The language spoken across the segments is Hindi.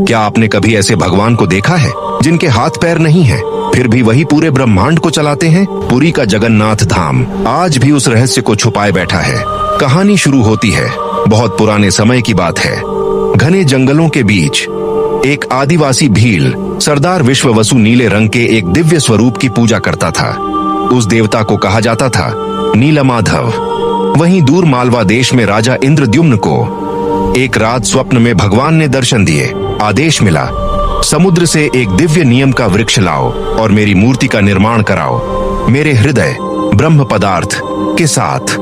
क्या आपने कभी ऐसे भगवान को देखा है जिनके हाथ पैर नहीं हैं, फिर भी वही पूरे ब्रह्मांड को चलाते हैं? पुरी का जगन्नाथ धाम आज भी उस रहस्य को छुपाए बैठा है। कहानी शुरू होती है बहुत पुराने समय की बात है। घने जंगलों के बीच एक आदिवासी भील सरदार विश्ववसु नीले रंग के एक दिव्य स्वरूप की पूजा करता था। उस देवता को कहा जाता था नीलमाधव। वहीं दूर मालवा देश में राजा इंद्रद्युम्न को एक रात स्वप्न में भगवान ने दर्शन दिए। आदेश मिला, समुद्र से एक दिव्य नियम का वृक्ष लाओ और मेरी मूर्ति का निर्माण कराओ मेरे हृदय ब्रह्म पदार्थ के साथ।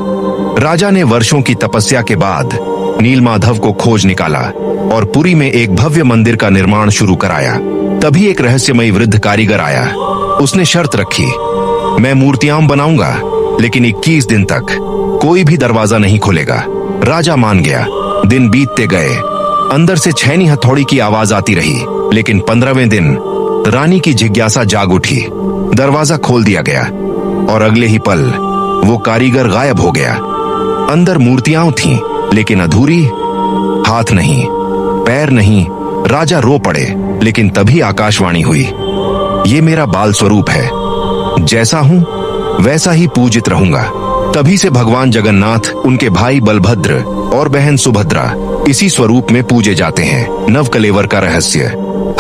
राजा ने वर्षों की तपस्या के बाद नीलमाधव को खोज निकाला और पुरी में एक भव्य मंदिर का निर्माण शुरू कराया। तभी एक रहस्यमयी वृद्ध कारीगर आया। उसने शर्त रखी, मैं मूर्तियां बनाऊंगा लेकिन 21 दिन तक कोई भी दरवाजा नहीं खुलेगा। राजा मान गया। दिन बीतते गए। अंदर से छैनी हथौड़ी की आवाज आती रही, लेकिन 15वें दिन रानी की जिज्ञासा जाग उठी। दरवाजा खोल दिया गया और अगले ही पल वो कारीगर गायब हो गया। अंदर मूर्तियां थीं, लेकिन अधूरी, हाथ नहीं, पैर नहीं। राजा रो पड़े, लेकिन तभी आकाशवाणी हुई, ये मेरा बाल स्वरूप है, जैसा हूं वैसा ही पूजित रहूंगा। तभी से भगवान जगन्नाथ, उनके भाई बलभद्र और बहन सुभद्रा इसी स्वरूप में पूजे जाते हैं। नवकलेवर का रहस्य।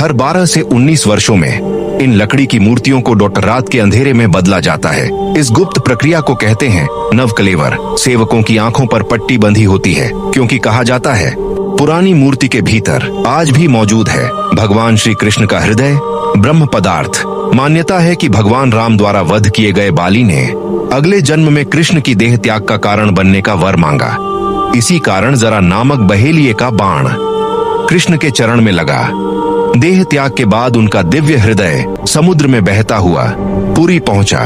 हर 12 से 19 वर्षों में इन लकड़ी की मूर्तियों को डॉक्टर रात के अंधेरे में बदला जाता है। इस गुप्त प्रक्रिया को कहते हैं नवकलेवर। सेवकों की आंखों पर पट्टी बंधी होती है, क्योंकि कहा जाता है पुरानी मूर्ति के भीतर आज भी मौजूद है भगवान श्री कृष्ण का हृदय ब्रह्म पदार्थ। मान्यता है कि भगवान राम द्वारा वध किए गए बाली ने अगले जन्म में कृष्ण की देह त्याग का कारण बनने का वर मांगा। इसी कारण जरा नामक बहेलिये का बाण कृष्ण के चरण में लगा। देह त्याग के बाद उनका दिव्य हृदय समुद्र में बहता हुआ पुरी पहुंचा।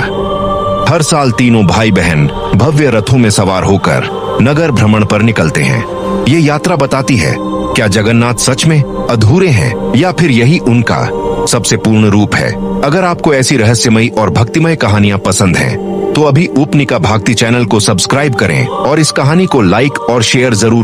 हर साल तीनों भाई बहन भव्य रथों में सवार होकर नगर भ्रमण पर निकलते हैं। ये यात्रा बताती है, क्या जगन्नाथ सच में अधूरे हैं या फिर यही उनका सबसे पूर्ण रूप है। अगर आपको ऐसी रहस्यमयी और भक्तिमय कहानियां पसंद हैं, तो अभी उपनिका भक्ति चैनल को सब्सक्राइब करें और इस कहानी को लाइक और शेयर जरूर